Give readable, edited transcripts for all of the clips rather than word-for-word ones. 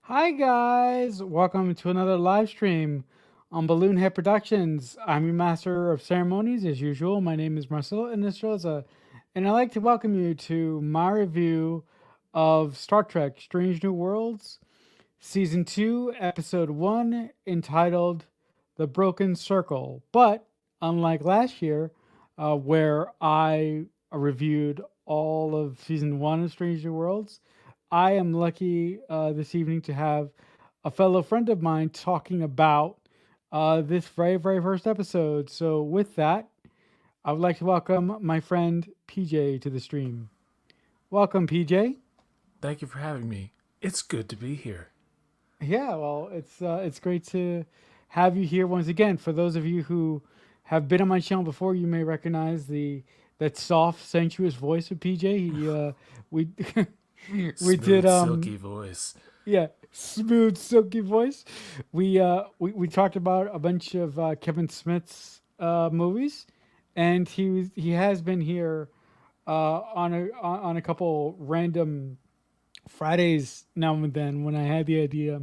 Hi guys, welcome to another live stream on Balloon Head Productions. I'm your master of ceremonies as usual. My name is Marcelo Inestrosa, and I'd like to welcome you to my review of Star Trek Strange New Worlds, Season 2, Episode 1, entitled The Broken Circle. But unlike last year, where I reviewed all of Season 1 of Strange New Worlds, I am lucky this evening to have a fellow friend of mine talking about this very first episode. So, with that, I would like to welcome my friend PJ to the stream. Welcome, PJ. Thank you for having me. It's good to be here. Yeah, well, it's great to have you here once again. For those of you who have been on my channel before, you may recognize the that soft, sensuous voice of PJ. We we did Smooth, silky voice. yeah, smooth, silky voice. We talked about a bunch of Kevin Smith's movies, and he has been here on a couple random Fridays now and then when I had the idea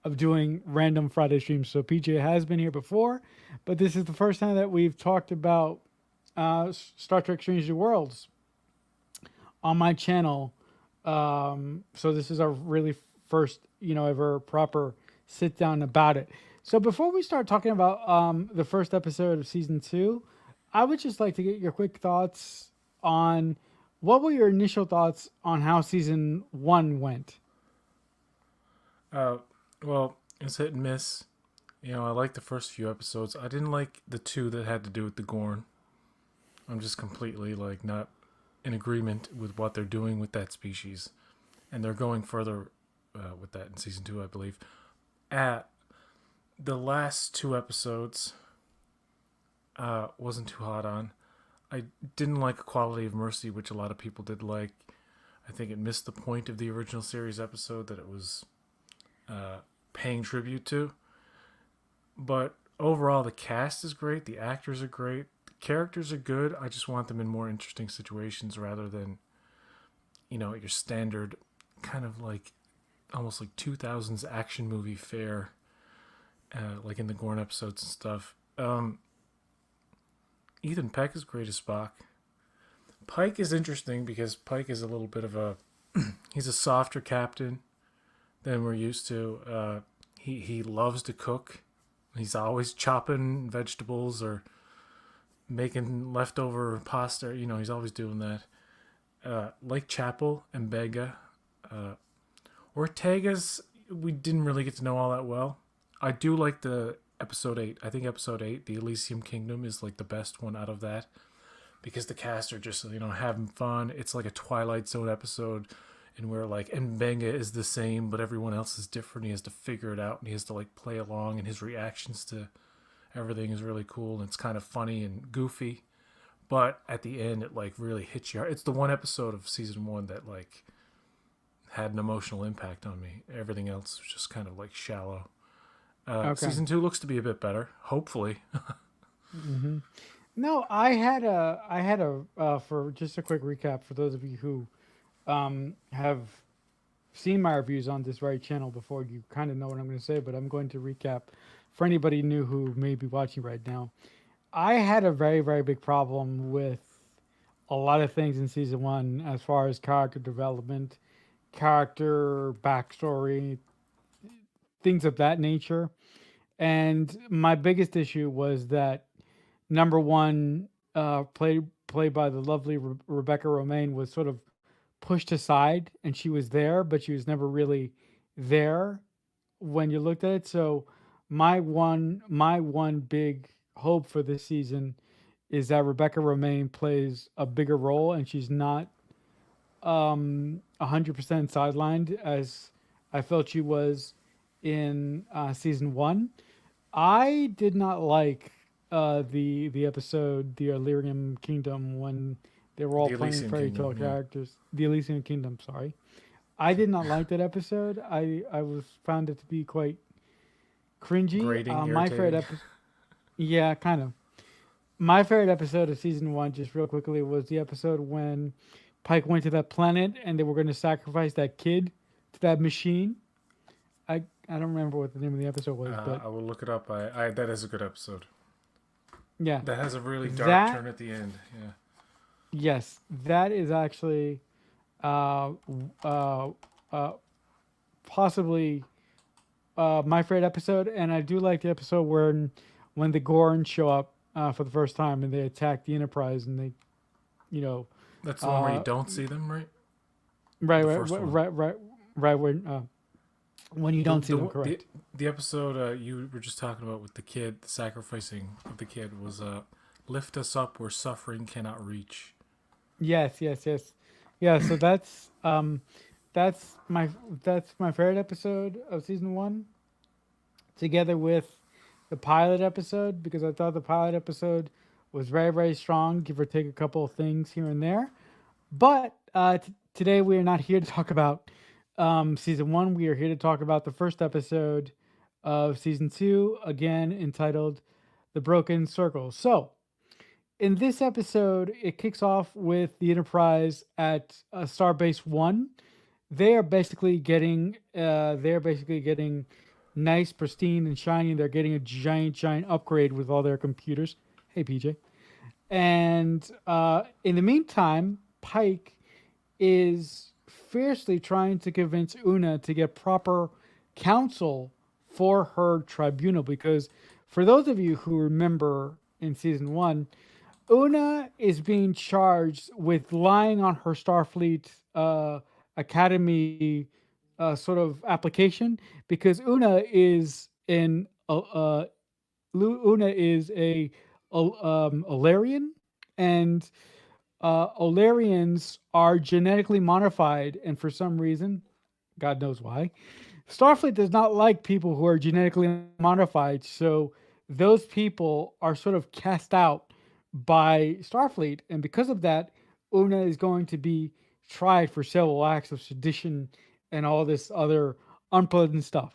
of doing random Friday streams. So PJ has been here before, but this is the first time that we've talked about Star Trek: Strange New Worlds on my channel. So this is our really first, ever proper sit down about it. So before we start talking about the first episode of season 2, I would just like to get your quick thoughts on what were your initial thoughts on how season 1 went. Uh, well, it's hit and miss. I liked the first few episodes. I didn't like the two that had to do with the Gorn. I'm just completely not in agreement with what they're doing with that species, and they're going further with that in season 2, I believe. At the last two episodes, wasn't too hot on. I didn't like Quality of Mercy, which a lot of people did like. I think it missed the point of the original series episode that it was paying tribute to. But overall, the cast is great. The actors are great. The characters are good. I just want them in more interesting situations rather than, your standard kind of almost like 2000s action movie fare, like in the Gorn episodes and stuff. Ethan Peck is great as Spock. Pike is interesting because Pike is a little bit of a he's a softer captain than we're used to. He loves to cook. He's always chopping vegetables or making leftover pasta. He's always doing that. Like Chapel and Bega. Ortega's, we didn't really get to know all that well. I do like the episode 8. I think episode 8, the Elysium Kingdom, is like the best one out of that because the cast are just, having fun. It's like a Twilight Zone episode and where Mbenga is the same, but everyone else is different. He has to figure it out and he has to play along, and his reactions to everything is really cool and it's kind of funny and goofy. But at the end, it really hits you hard. It's the one episode of season 1 that had an emotional impact on me. Everything else was just kind of shallow. Okay. Season 2 looks to be a bit better, hopefully. hmm No, I had a for just a quick recap for those of you who have seen my reviews on this very channel before. You kind of know what I'm going to say, but I'm going to recap for anybody new who may be watching right now. I had a very big problem with a lot of things in season 1 as far as character development, character backstory, things of that nature. And my biggest issue was that number one, played by the lovely Rebecca Romaine, was sort of pushed aside, and she was there, but she was never really there when you looked at it. So my one big hope for this season is that Rebecca Romaine plays a bigger role, and she's not 100% sidelined as I felt she was in season 1. I did not like the episode The Illyrian Kingdom when they were all The playing Elysium fairy tale Kingdom, yeah. characters. The Elysian Kingdom, sorry. I did not like that episode. I was found it to be quite cringy. Grating, My favorite irritating. episode, yeah, kind of. My favorite episode of season 1, just real quickly, was the episode when Pike went to that planet and they were going to sacrifice that kid to that machine. I don't remember what the name of the episode was, but I will look it up. I that is a good episode. yeah, That has a really dark that turn at the end. Yeah. yes, that is actually uh, uh, uh, possibly my favorite episode, and I do like the episode where when the Gorn show up for the first time and they attack the Enterprise and they, you know, That's the one where you uh, don't see them, right? right, The right, first one. right when you The don't see them, the the, correct? the episode you were just talking about with the kid, the sacrificing of the kid was lift us up where suffering cannot reach. Yes, yes, yes, yeah. So that's my that's my favorite episode of season one, together with the pilot episode because I thought the pilot episode was very strong, give or take a couple of things here and there. But today we are not here to talk about season one. We are here to talk about the first episode of season two, again entitled "The Broken Circle." So in this episode, it kicks off with the Enterprise at Starbase One. They're basically getting nice, pristine, and shiny. They're getting a giant upgrade with all their computers. Hey, PJ. And in the meantime, Pike is fiercely trying to convince Una to get proper counsel for her tribunal. Because for those of you who remember in season one, Una is being charged with lying on her Starfleet Academy sort of application because Una is a Olarian, and Olarians are genetically modified, and for some reason, God knows why, Starfleet does not like people who are genetically modified. So those people are sort of cast out by Starfleet, and because of that, Una is going to be tried for several acts of sedition and all this other unpleasant stuff.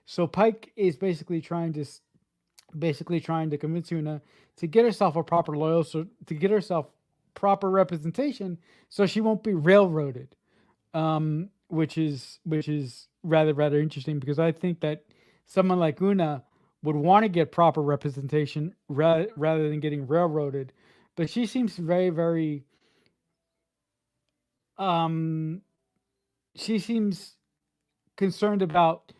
So Pike is basically trying to convince Una to get herself a proper loyal, so to get herself proper representation, so she won't be railroaded. Which is rather interesting because I think that someone like Una would want to get proper representation rather than getting railroaded, but she seems very um she seems concerned about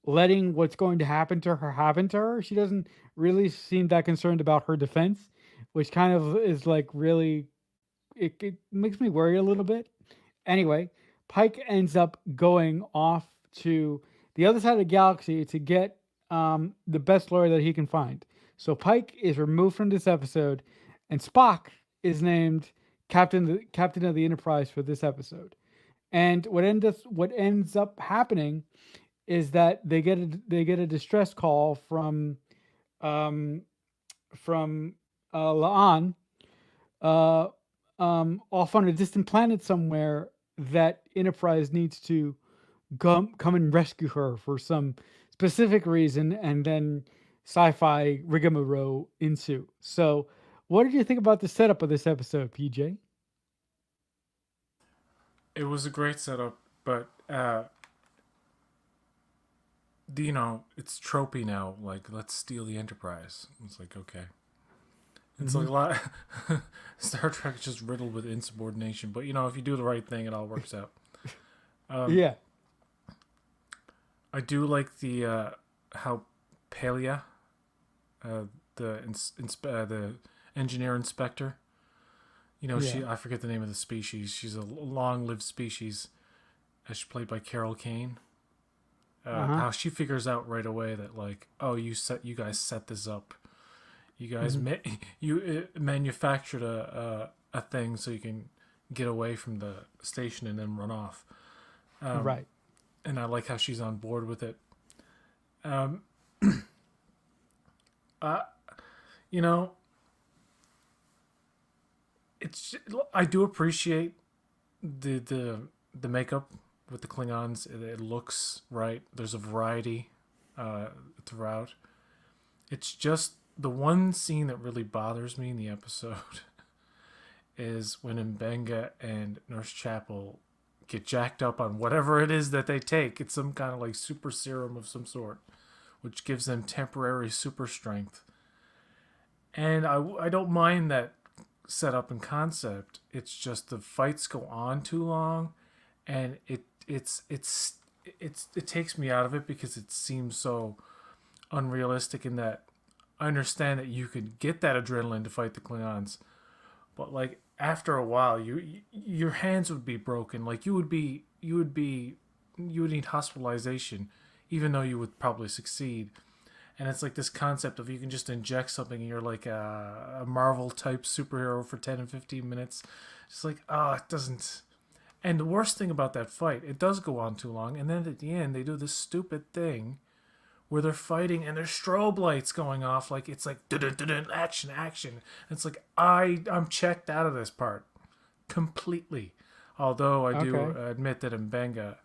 letting what's going to happen to her. She doesn't really seem that concerned about her defense, which kind of is like really it makes me worry a little bit. Anyway, Pike ends up going off to the other side of the galaxy to get the best lawyer that he can find. So Pike is removed from this episode, and Spock is named captain of the Enterprise for this episode. And what ends up happening is that they get a distress call um, from Laan, uh, off on a distant planet somewhere, that Enterprise needs to come and rescue her for some specific reason, and then sci-fi rigmarole ensue. So, what did you think about the setup of this episode, PJ? It was a great setup, but it's tropey now. Like, let's steal the Enterprise. It's like, okay. It's Hmm. like a lot. Star Trek is just riddled with insubordination, but if you do the right thing, it all works out. Um, Yeah. I do like the how Pelia, uh, the engineer inspector. Yeah. I forget the name of the species. She's a long-lived species. She's played by Carol Kane. Uh huh. How she figures out right away that, like, oh, you guys set this up. You guys Hmm. you manufactured a thing so you can get away from the station and then run off. Um, Right. and I like how she's on board with it. Um, uh, you know, it's I do appreciate the makeup with the Klingons. It looks right. There's a variety throughout. It's just the one scene that really bothers me in the episode is when Mbenga and Nurse Chapel get jacked up on whatever it is that they take. It's some kind of like super serum of some sort, which gives them temporary super strength. And I don't mind that setup and concept. It's just the fights go on too long, and it takes me out of it because it seems so unrealistic in that I understand that you could get that adrenaline to fight the Klingons, but like after a while, your hands would be broken. Like you would need hospitalization, even though you would probably succeed. And it's like this concept of you can just inject something and you're like a Marvel type superhero for 10 and 15 minutes. It's like, it doesn't. And the worst thing about that fight, it does go on too long. And then at the end, they do this stupid thing where they're fighting and there's strobe lights going off. Like, it's like, action, action. And it's like, I'm checked out of this part completely. Although I do admit that Mbenga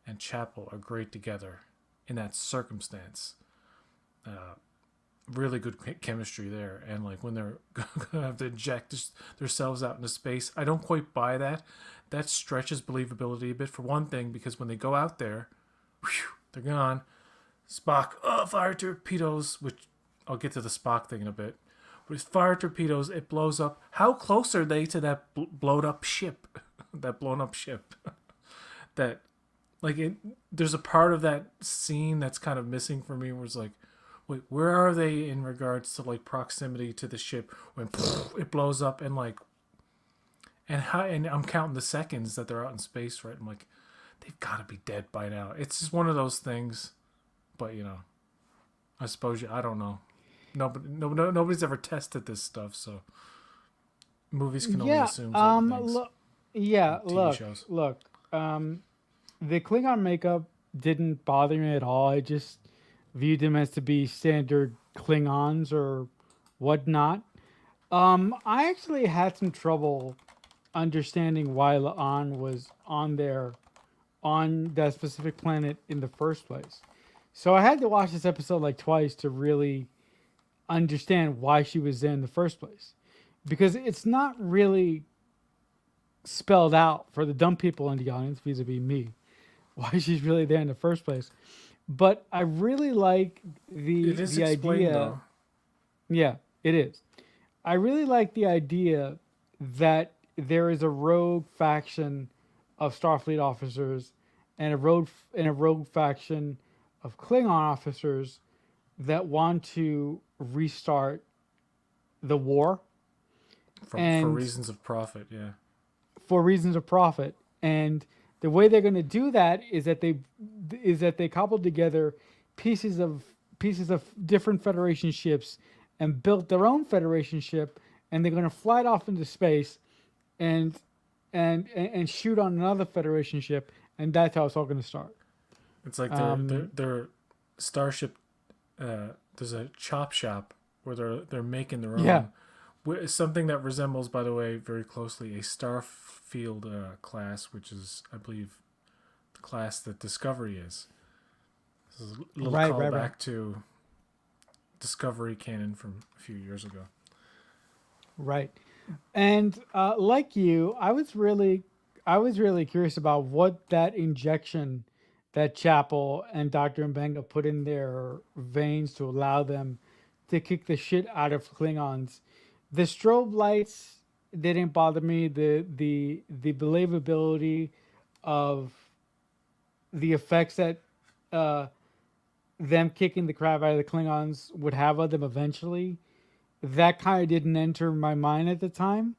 and Chapel are great together in that circumstance. Really good chemistry there, and like when they're gonna have to inject themselves out into space, I don't quite buy that. That stretches believability a bit for one thing, because when they go out there, they're gone. Spock, fire torpedoes, which I'll get to the Spock thing in a bit. With fire torpedoes, it blows up. How close are they to that blown up ship? That blown up ship. That, like, there's a part of that scene that's kind of missing for me, where it's like, wait, where are they in regards to like proximity to the ship when it blows up, and like, and I'm counting the seconds that they're out in space, right? I'm like, they've got to be dead by now. It's just one of those things, but I suppose I don't know. Nobody's ever tested this stuff, so movies can only assume certain things. Look, shows. look. The Klingon makeup didn't bother me at all. I just viewed them as to be standard Klingons or whatnot. I actually had some trouble understanding why La'an was on that specific planet in the first place. So I had to watch this episode like twice to really understand why she was there in the first place. Because it's not really spelled out for the dumb people in the audience, vis-a-vis me, why she's really there in the first place. But I really like the idea. Though. Yeah, it is. I really like the idea that there is a rogue faction of Starfleet officers and a rogue faction of Klingon officers that want to restart the war for reasons of profit. Yeah. For reasons of profit, and the way they're going to do that is that they cobbled together pieces of different Federation ships and built their own Federation ship, and they're going to fly it off into space and shoot on another Federation ship, and that's how it's all going to start. It's like their starship. There's a chop shop where they're making their own. Yeah. Something that resembles, by the way, very closely a Starfield class, which is, I believe, the class that Discovery is. This is a little callback to Discovery canon from a few years ago. Right, and like you, I was really curious about what that injection that Chapel and Dr. Mbenga put in their veins to allow them to kick the shit out of Klingons. The strobe lights didn't bother me. The believability of the effects that them kicking the crap out of the Klingons would have on them eventually, that kind of didn't enter my mind at the time.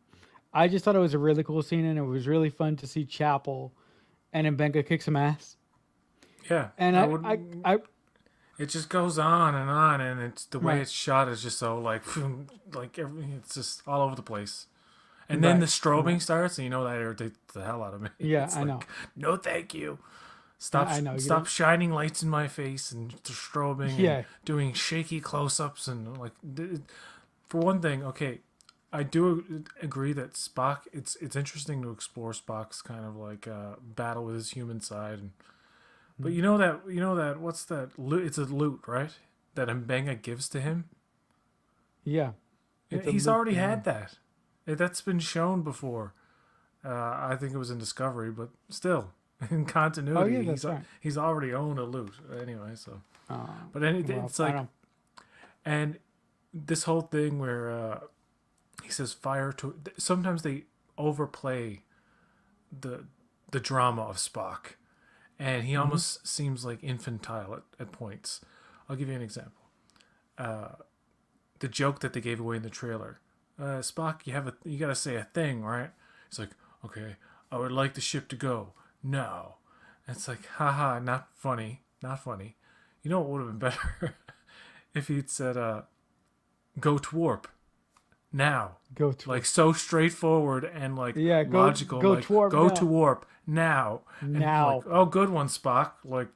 I just thought it was a really cool scene, and it was really fun to see Chapel and Mbenga kick some ass. Yeah, and I it just goes on, and it's the way it's shot is just so like it's just all over the place. And then the strobing starts, and that irritates the hell out of me. Yeah, it's I know. No, thank you. Stop shining lights in my face and strobing and doing shaky close-ups and like. For one thing, okay, I do agree that Spock. It's interesting to explore Spock's kind of like battle with his human side and. But you know that what's that? It's a loot, right? That Mbenga gives to him. Yeah, he's already had that. That's been shown before. I think it was in Discovery, but still, in Oh continuity, yeah, that's right. he's already owned a loot anyway. So, but Well, it's I like, don't. and this whole thing where he says fire to. Sometimes they overplay the the drama of Spock, and he Hmm. almost seems like infantile at points. I'll give you an example. The joke that they gave away in the trailer. Spock, you gotta say a thing, right? It's like, okay, I would like the ship to go now. And it's like, haha, not funny, not funny. You know what would have been better if he'd said, go to warp now. Go to Like so straightforward and like yeah. logical, Go like toward go to now. warp now, and like, Now. oh, good one, Spock. Like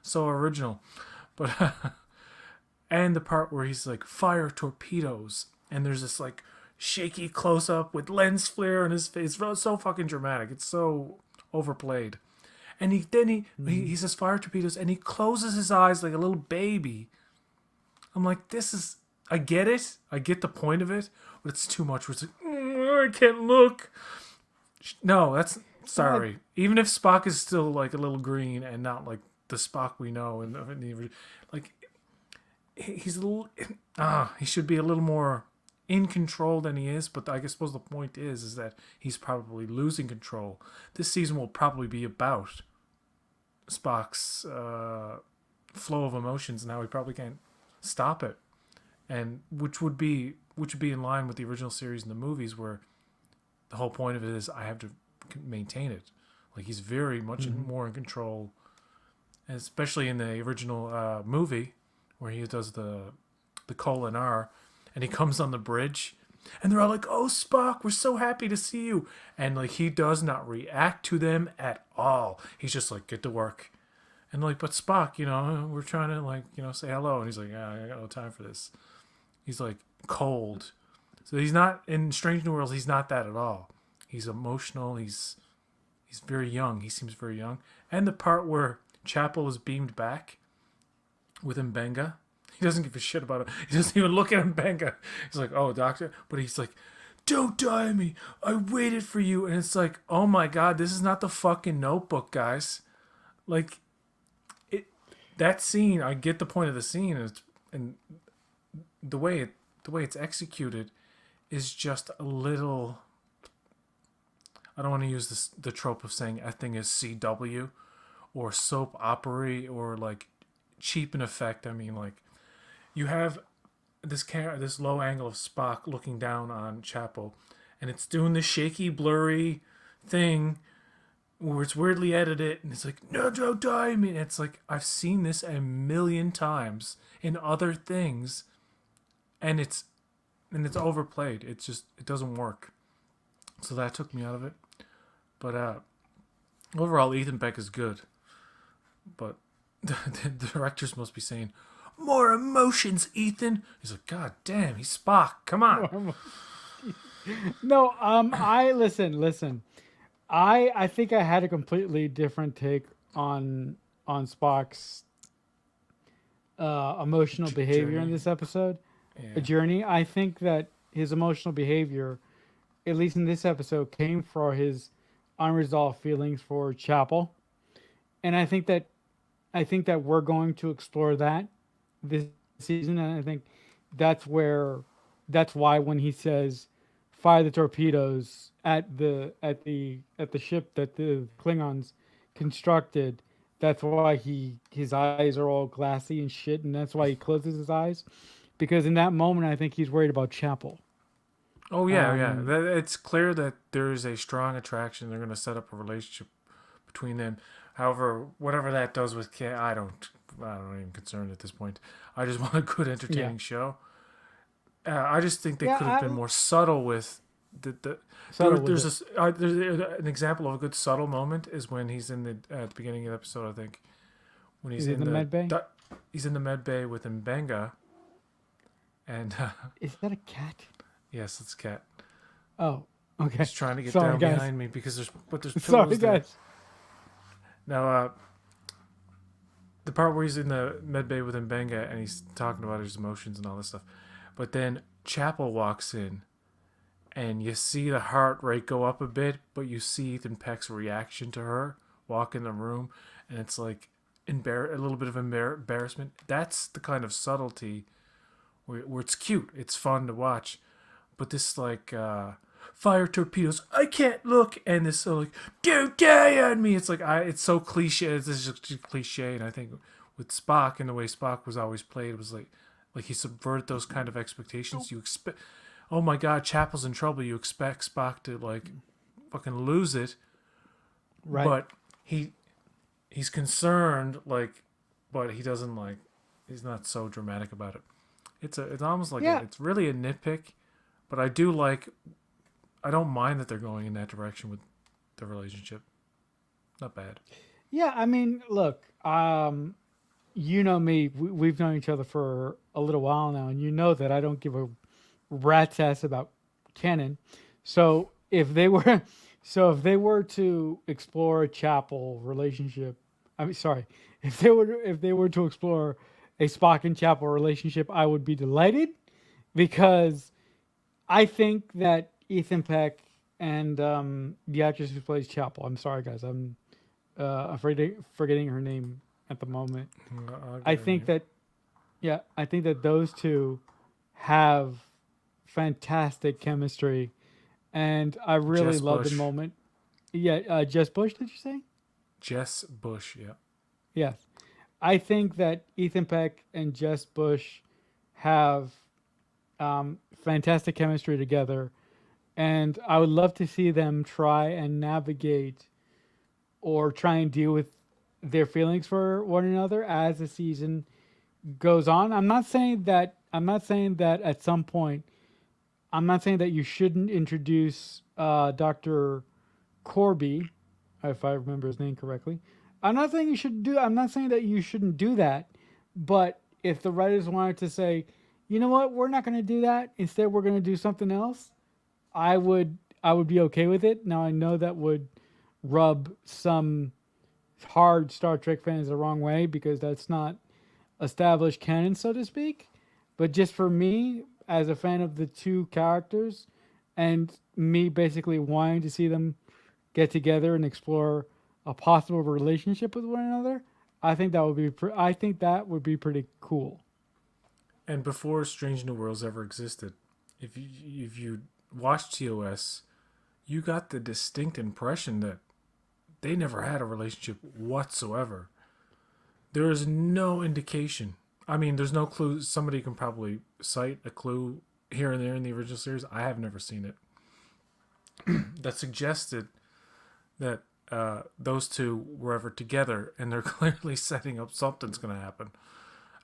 so original, but and the part where he's like fire torpedoes, and there's this like shaky close up with lens flare in his face. It's so fucking dramatic. It's so overplayed. And Hmm. he says fire torpedoes, and he closes his eyes like a little baby. I'm like, this is. I get it. I get the point of it, but it's too much. Where it's like, I can't look. No, that's Well, sorry. Even if Spock is still like a little green and not like the Spock we know, like he's a little he should be a little more in control than he is. But I suppose the point is that he's probably losing control. This season will probably be about Spock's flow of emotions and how he probably can't stop it, and which would be in line with the original series and the movies, where the whole point of it is I have to maintain it. Like he's very much hmm. more in control, and especially in the original movie where he does the colon R, and he comes on the bridge, and they're all like, "Oh, Spock, we're so happy to see you," and like he does not react to them at all. He's just like, "Get to work," and like, but Spock, we're trying to like, say hello, and he's like, "Yeah, I got no time for this." He's like cold. So he's not in Strange New Worlds. He's not that at all. He's emotional. He's very young. He seems very young. And the part where Chapel is beamed back with Mbenga, he doesn't give a shit about it. He doesn't even look at Mbenga. He's like, "Oh, doctor," but he's like, "Don't die on me. I waited for you." And it's like, oh my god, this is not the fucking Notebook, guys. Like it. That scene, I get the point of the scene, and the way it's executed is just a little. I don't want to use the trope of saying a thing is CW or soap opera or like cheap in effect. I mean, like you have this low angle of Spock looking down on Chapel, and it's doing this shaky, blurry thing where it's weirdly edited, and it's like, "No, don't die." I mean, it's like I've seen this a million times in other things, and it's overplayed. It doesn't work. So that took me out of it. But overall, Ethan Beck is good. But the directors must be saying, "More emotions, Ethan." He's like, "God damn, he's Spock. Come on." No, I listen. I think I had a completely different take on Spock's emotional behavior in Journey. this episode. A Yeah. journey. I think that his emotional behavior, at least in this episode, came for his unresolved feelings for Chapel, and I think that we're going to explore that this season, and I think that's where that's why when he says fire the torpedoes at the ship that the Klingons constructed, that's why his eyes are all glassy and shit, and that's why he closes his eyes, because in that moment I think he's worried about Chapel. Oh yeah, yeah. Um, It's clear that there is a strong attraction. They're going to set up a relationship between them. However, whatever that does with Kay, I don't even concerned at this point. I just want a good, yeah, entertaining show. I just think they yeah, could have been more subtle with the subtle with there's it. this there's an example of a good subtle moment is when he's in the at the beginning of the episode, I think, when Is it in the med bay? he's in the med bay with Mbenga, and Is that a cat? yes, it's Cat. Oh, okay. He's trying to get Sorry, down guys. behind me because there's Sorry, pillows there. guys. Now, the part where he's in the med bay with Mbenga and he's talking about his emotions and all this stuff, but then Chapel walks in and you see the heart rate go up a bit, but you see Ethan Peck's reaction to her walk in the room, and it's like a little bit of embarrassment. That's the kind of subtlety where it's cute, it's fun to watch, but this like fire torpedoes, I can't look, and this so like don't die on me. It's like it's so cliche. It's just cliche, and I think with Spock and the way Spock was always played, it was like he subverted those kind of expectations. You expect, oh my God, Chapel's in trouble. You expect Spock to like fucking lose it, Right. but he's concerned, like, but he doesn't like. He's not so dramatic about it. It's almost like Yeah. it's really a nitpick, but I do like. I don't mind that they're going in that direction with the relationship. Not bad. Yeah. I mean, look. You know me. We've known each other for a little while now, and you know that I don't give a rat's ass about Canon. So if they were, so if they were to explore a Chapel relationship, I mean, sorry, if they were to explore a Spock and Chapel relationship, I would be delighted because I think that Ethan Peck and the actress who plays Chapel. I'm sorry, guys. I'm forgetting her name at the moment. I'll I get her think name. that yeah, I think that those two have fantastic chemistry, and I really Jess love the Bush. moment. Yeah, Jess Bush, did you say? Jess Bush. Yeah. Yes, I think that Ethan Peck and Jess Bush have fantastic chemistry together, and I would love to see them try and navigate or try and deal with their feelings for one another as the season goes on. I'm not saying that at some point. I'm not saying that you shouldn't introduce Dr. Corby, if I remember his name correctly. I'm not saying you should do. I'm not saying that you shouldn't do that. But if the writers wanted to say, you know what, we're not going to do that. Instead, we're going to do something else. I would be okay with it. Now I know that would rub some hard Star Trek fans the wrong way because that's not established canon, so to speak. But just for me, as a fan of the two characters, and me basically wanting to see them get together and explore a possible relationship with one another, I think that would be pretty cool. And before Strange New Worlds ever existed, if you watched TOS, you got the distinct impression that they never had a relationship whatsoever. There is no indication. I mean, there's no clue. Somebody can probably cite a clue here and there in the original series. I have never seen it that suggested that those two were ever together, and they're clearly setting up something's going to happen.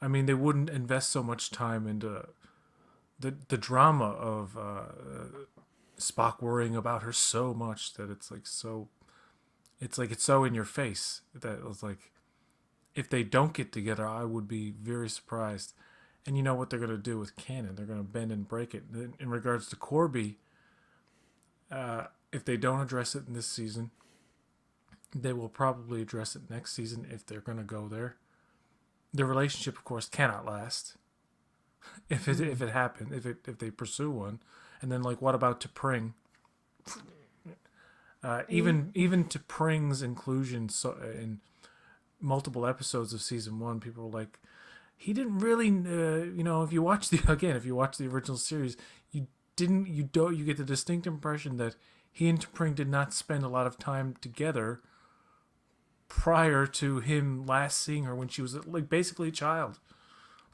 I mean, they wouldn't invest so much time into the drama of Spock worrying about her so much that it's so in your face that it was like if they don't get together, I would be very surprised. And you know what they're going to do with Canon? They're going to bend and break it. In regards to Corby, if they don't address it in this season, they will probably address it next season if they're going to go there. The relationship, of course, cannot last if it happens if they pursue one. And then like, what about T'Pring? Even T'Pring's inclusion in multiple episodes of season one, people were like, he didn't really, if you watch the original series, you get the distinct impression that he and T'Pring did not spend a lot of time together prior to him last seeing her when she was like basically a child.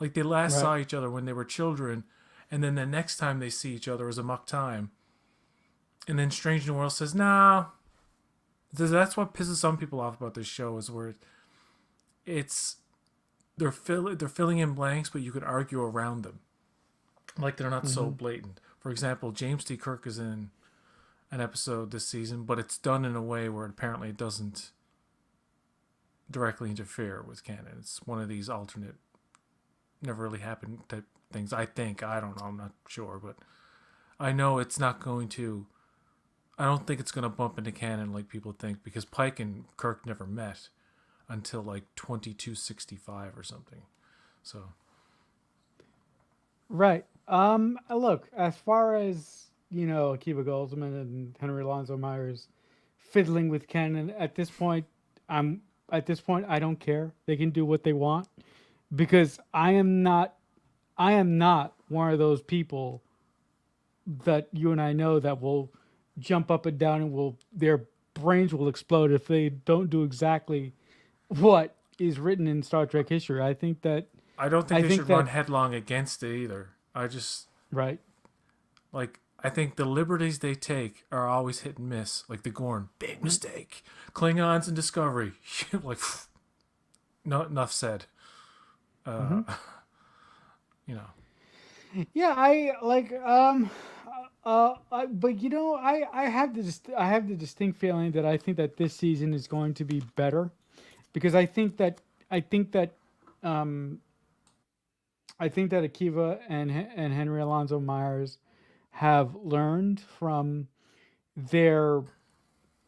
Like they last Right. saw each other when they were children, and then the next time they see each other was a muck time. And then Strange New World says, "Nah." That's what pisses some people off about this show is where it's they're filling in blanks, but you could argue around them. Like they're not so Mm-hmm. blatant. For example, James T. Kirk is in an episode this season, but it's done in a way where apparently it doesn't directly interfere with canon. It's one of these alternate, never really happened type things. I think. I don't know. I'm not sure, but I know it's not going to. I don't think it's going to bump into canon like people think because Pike and Kirk never met until like 2265 or something. So Right. Look, as far as Akiva Goldsman and Henry Alonso Myers fiddling with Canon. I'm at this point I don't care. They can do what they want because I am not one of those people that you and I know that will jump up and down and will their brains will explode if they don't do exactly what is written in Star Trek history. I don't think I they think should run that headlong against it either. I just right. like I think the liberties they take are always hit and miss. Like the Gorn, big mistake. Klingons and Discovery, like no enough said. Mm-hmm. Uh, you know, Yeah, I like but I have the distinct feeling that I think that this season is going to be better because I think that um I think that Akiva and Henry Alonso Myers have learned from their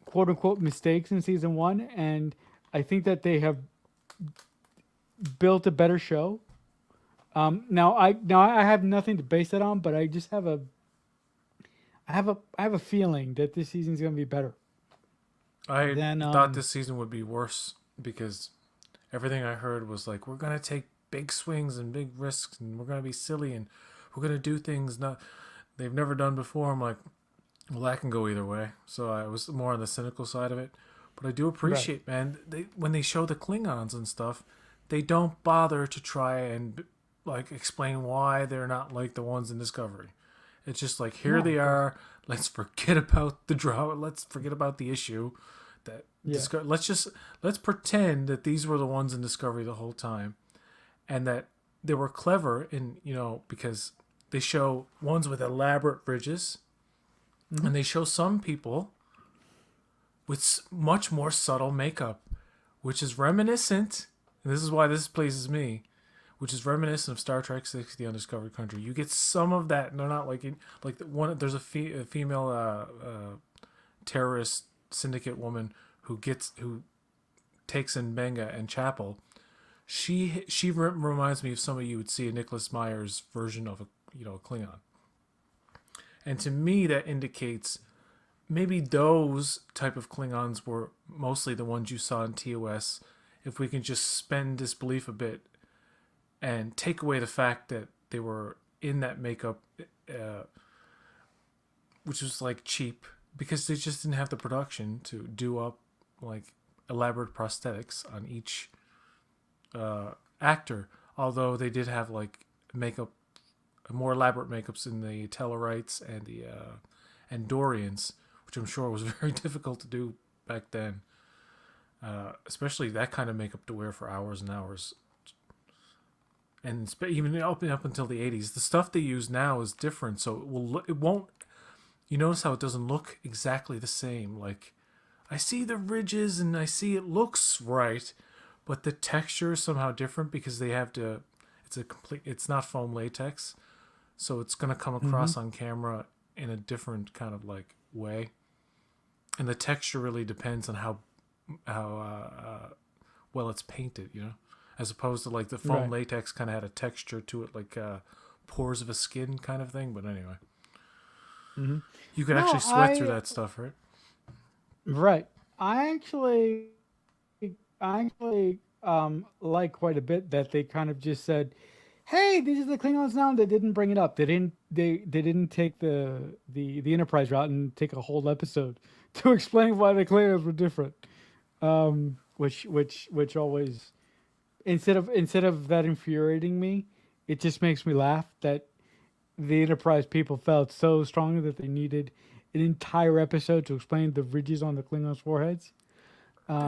quote unquote mistakes in season 1, and I think that they have built a better show. Now I have nothing to base that on, but I have a feeling that this season's going to be better I than thought this season would be worse because everything I heard was like we're gonna take big swings and big risks and we're gonna be silly and we're gonna do things not they've never done before. I'm like, well, that can go either way. So I was more on the cynical side of it. But I do right. appreciate, man, when they show the Klingons and stuff, they don't bother to try and like explain why they're not like the ones in Discovery. It's just like here No, they of course. are. Let's forget about the drama. Let's forget about the issue. That Yeah. let's pretend that these were the ones in Discovery the whole time, and that they were clever in because they show ones with elaborate bridges, Hmm. and they show some people with much more subtle makeup, which is reminiscent. And this is why this pleases me, which is reminiscent of Star Trek 6: The Undiscovered Country. You get some of that, and they're not like one. There's a female terrorist syndicate woman who takes in Benga and Chapel. She reminds me of somebody you would see a Nicholas Myers version of a Klingon, and to me that indicates maybe those type of Klingons were mostly the ones you saw in TOS. If we can just spend disbelief a bit and take away the fact that they were in that makeup, uh, which was like cheap because they just didn't have the production to do up like elaborate prosthetics on each actor. Although they did have like makeup, more elaborate makeups in the Tellarites and the Andorians, which I'm sure was very difficult to do back then. Especially that kind of makeup to wear for hours and hours, and even up until the 80s. The stuff they use now is different, so it won't. You notice how it doesn't look exactly the same. Like I see the ridges and I see it looks right, but the texture is somehow different because they have to. It's not foam latex, so it's gonna come Hmm. across on camera in a different kind of like way, and the texture really depends on how well it's painted, as opposed to like the foam Right. latex kind of had a texture to it, like pores of a skin kind of thing. But anyway, Hmm. you could No, actually sweat through that stuff, right? right. I actually like quite a bit that they kind of just said, "Hey, these are the Klingons now." They didn't bring it up. They didn't take the Enterprise route and take a whole episode to explain why the Klingons were different. Which always instead of that infuriating me, it just makes me laugh that the Enterprise people felt so strongly that they needed an entire episode to explain the ridges on the Klingons' foreheads,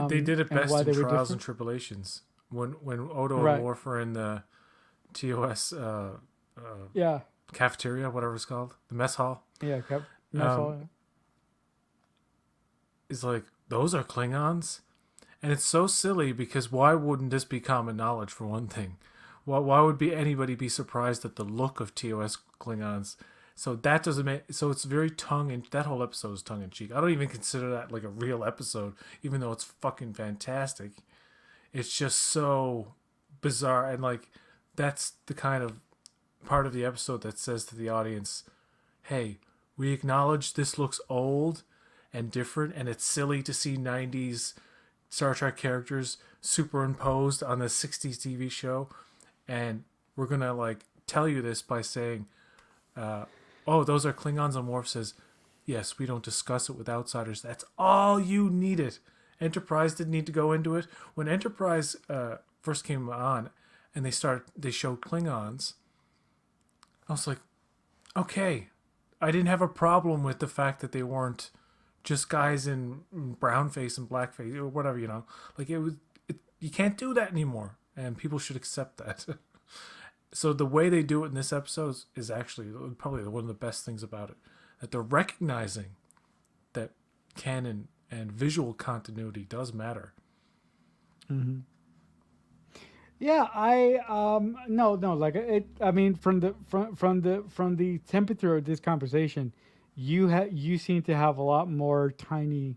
They did it and best why in they were Trials and different. Tribulations when Odo and Right. Worf are in the TOS Yeah. cafeteria, whatever it's called, the mess hall. Yeah. That's Um, all. is like those are Klingons, and it's so silly because why wouldn't this be common knowledge for one thing? Why would be anybody be surprised at the look of TOS Klingons? So that doesn't make so it's very tongue and that whole episode is tongue in cheek. I don't even consider that like a real episode, even though it's fucking fantastic. It's just so bizarre and like that's the kind of part of the episode that says to the audience, "Hey, We acknowledge this looks old and different, and it's silly to see 90s Star Trek characters superimposed on the 60s TV show. And we're going to like tell you this by saying, oh, those are Klingons. And Worf says, yes, we don't discuss it with outsiders. That's all you needed. Enterprise didn't need to go into it. When Enterprise first came on and they showed Klingons, I was like, okay. I didn't have a problem with the fact that they weren't just guys in brown face and black face or whatever, you know. Like you can't do that anymore, and people should accept that. So the way they do it in this episode is actually probably one of the best things about it. That they're recognizing that canon and visual continuity does matter. Mm-hmm. Yeah, no, like it. I mean, from the temperature of this conversation, you seem to have a lot more tiny,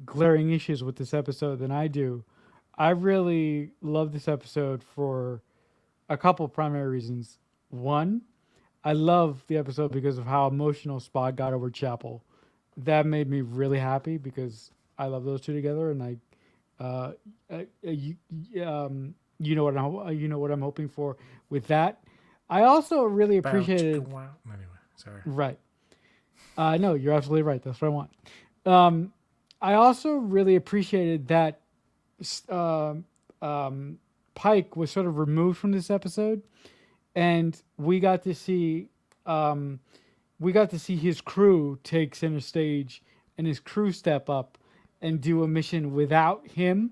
glaring issues with this episode than I do. I really love this episode for a couple primary reasons. One, I love the episode because of how emotional Spock got over Chapel. That made me really happy because I love those two together, and uh, you, you know what I'm hoping for with that. I also really appreciated. Anyway, sorry. Right. No, you're absolutely right. That's what I want. Um, I also really appreciated that um Pike was sort of removed from this episode, and um, we got to see his crew take center stage and his crew step up and do a mission without him,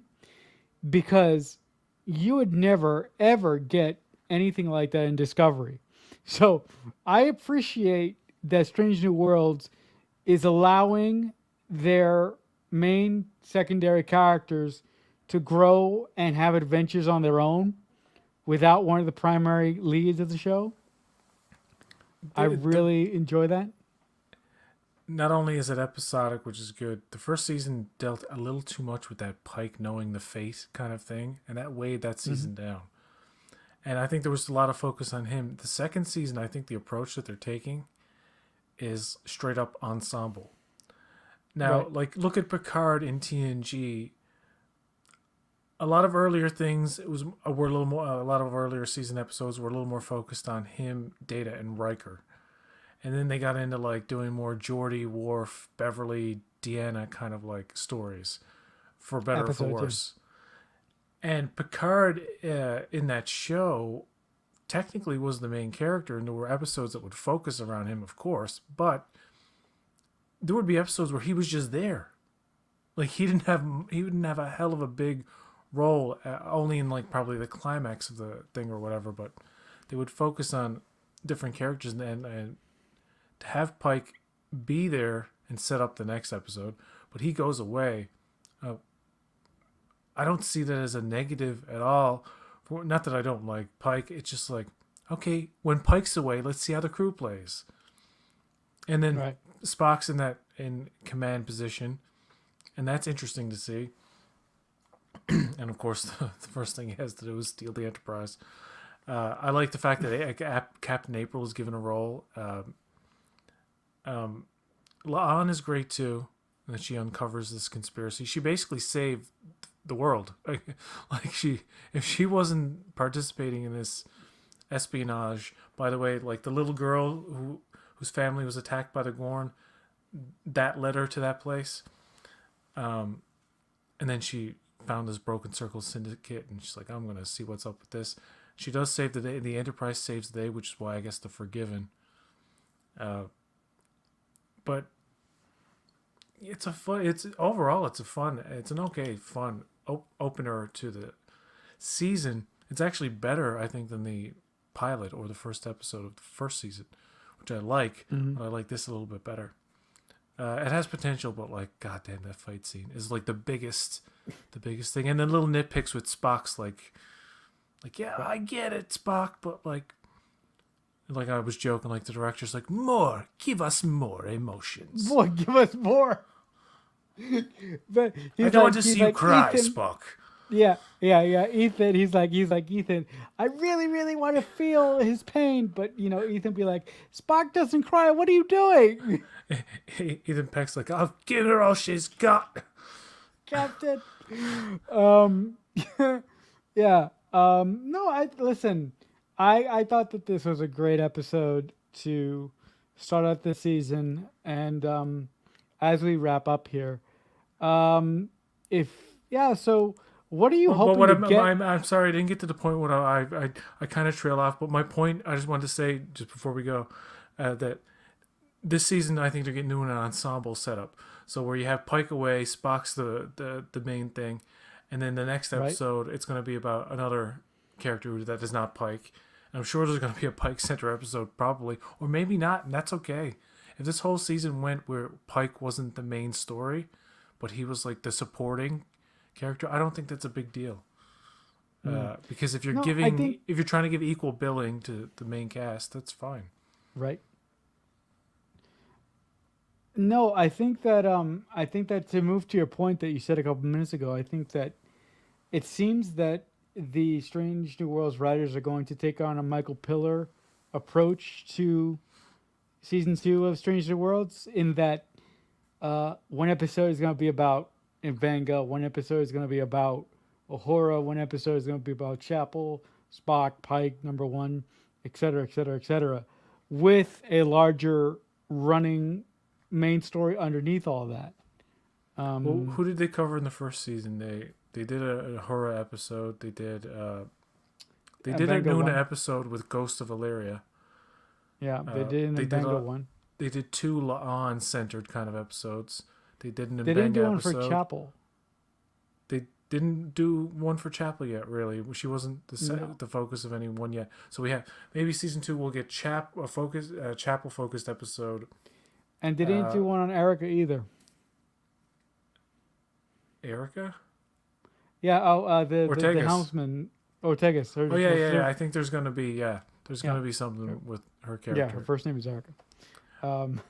because you would never ever get anything like that in Discovery. So I appreciate that Strange New Worlds is allowing their main secondary characters to grow and have adventures on their own without one of the primary leads of the show. I really enjoy that. Not only is it episodic, which is good, the first season dealt a little too much with that Pike knowing the fate kind of thing, and that weighed that season down. And I think there was a lot of focus on him. The second season, I think the approach that they're taking is straight up ensemble. Now, Right. like, look at Picard in TNG. A lot of earlier things were a little more. A lot of earlier season episodes were a little more focused on him, Data, and Riker. And then they got into like doing more Geordi, Worf, Beverly, Deanna kind of like stories, for better or for Episode two. worse. And Picard in that show technically was the main character, and there were episodes that would focus around him, of course, but there would be episodes where he was just there. Like he didn't have a hell of a big role, only in like probably the climax of the thing or whatever, but they would focus on different characters, and to have Pike be there and set up the next episode, but he goes away. I don't see that as a negative at all. Not that I don't like Pike. It's just like, okay, when Pike's away, let's see how the crew plays. And then Right. Spock's in command position, and that's interesting to see. And of course, the first thing he has to do is steal the Enterprise. I like the fact that Captain April is given a role. La'an is great too, that she uncovers this conspiracy. She basically saved the world. Like if she wasn't participating in this espionage, by the way, like the little girl whose family was attacked by the Gorn, that led her to that place. And then she found this Broken Circle syndicate, and she's like, I'm going to see what's up with this. She does save the day. The Enterprise saves the day, which is why I guess they're forgiven. But it's an okay fun opener to the season. It's actually better, I think, than the pilot or the first episode of the first season, which I like. But I like this a little bit better. It has potential, but like, goddamn, that fight scene is like the biggest thing. And then little nitpicks with Spock's like, yeah, I get it, Spock, but like I was joking, like the director's like, give us more emotions. Boy, give us more. But I don't want to he's see you cry, Ethan, Spock. Yeah. Ethan, he's like Ethan. I really, really want to feel his pain, but Ethan be like, Spock doesn't cry. What are you doing, Ethan Peck's like, I'll give her all she's got. Captain? Um, yeah. No, I listen. I thought that this was a great episode to start out the season, and as we wrap up here, um, if yeah, so what are you But hoping what to get? I'm sorry, I didn't get to the point where I kind of trail off. But my point, I just wanted to say just before we go, that this season I think they're getting doing an ensemble setup. So where you have Pike away, Spock's the main thing, and then the next Right. episode it's going to be about another character that is not Pike. I'm sure there's going to be a Pike Center episode probably, or maybe not, and that's okay. If this whole season went where Pike wasn't the main story, but he was like the supporting character, I don't think that's a big deal. Mm. Because No, I think if you're trying to give equal billing to the main cast, that's fine. right. No, I think that to move to your point that you said a couple minutes ago, I think that it seems that the Strange New Worlds writers are going to take on a Michael Piller approach to season two of Strange New Worlds. In that, one episode is going to be about Vanga, one episode is going to be about Uhura, one episode is going to be about Chapel, Spock, Pike, number one, etc., etc., etc., with a larger running main story underneath all that. Well, Um, who did they cover in the first season? They did a horror episode. They did a Vanga Nuna one, episode with Ghost of Illyria. yeah, they did in the They did Vanga one. they did two La'an centered kind of episodes. They did an They didn't do Mbenga one for episode. Chapel. They didn't do one for Chapel yet. Really, she wasn't No, the focus of any one yet. So we have maybe season two will get Chapel focused episode. and they didn't Uh, do one on Erica either. Erica Yeah. Oh, the Ortegas. helmsman Ortegas. Oh yeah. I think there's Yeah, gonna be something with her yeah. Her character. first name is Erica. Um,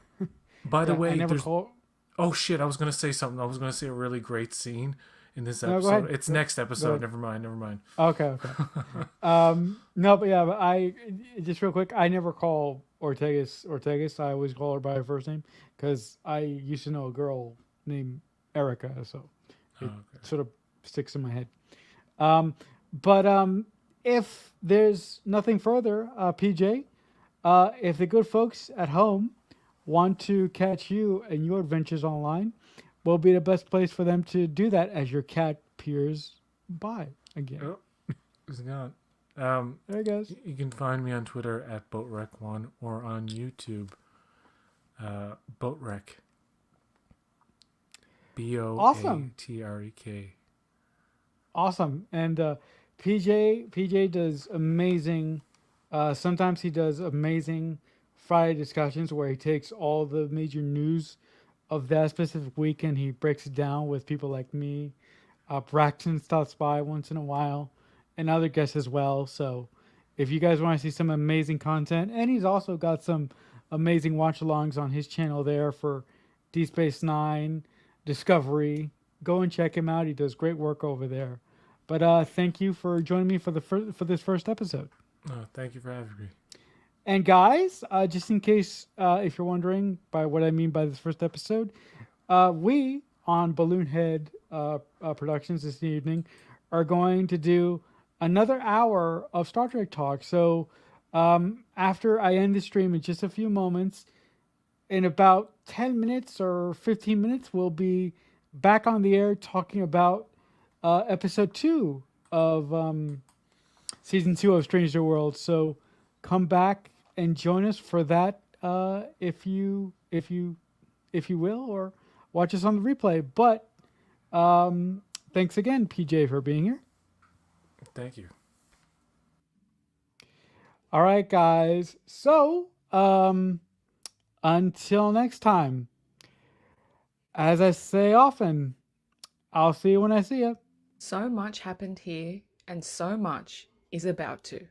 By the yeah, I way, never there's call. oh shit, I was gonna say something. I was gonna say a really great scene in this No, go episode. ahead. It's Go, next go episode. ahead. Never mind. Never mind. Okay. No, but yeah, but I just real quick. I never call Ortegas. I always call her by her first name because I used to know a girl named Erica, so Oh, it okay. sort of sticks in my head. Um, but if there's nothing further, PJ, if the good folks at home want to catch you and your adventures online, will be the best place for them to do that as your cat peers by again. Oh, it's gone. Um, There it goes. you can find me on Twitter at BoatWreck1 or on YouTube, BoatWreck. Awesome. BOATREK. Awesome. And PJ does amazing. Sometimes he does amazing Friday discussions where he takes all the major news of that specific week and he breaks it down with people like me. Braxton stops by once in a while, and other guests as well. So, if you guys want to see some amazing content, and he's also got some amazing watch-alongs on his channel there for D Space Nine, Discovery. Go and check him out. He does great work over there. But thank you for joining me for for this first episode. Oh, thank you for having me. And guys, just in case if you're wondering by what I mean by this first episode, we on Balloonhead Productions this evening are going to do another hour of Star Trek talk. So after I end the stream in just a few moments, in about 10 minutes or 15 minutes, we'll be back on the air talking about episode two of season two of Stranger World. So come back and join us for that if you will, or watch us on the replay. But thanks again, PJ, for being here. Thank you. All right, guys. So until next time, as I say often, I'll see you when I see you. So much happened here, and so much is about to.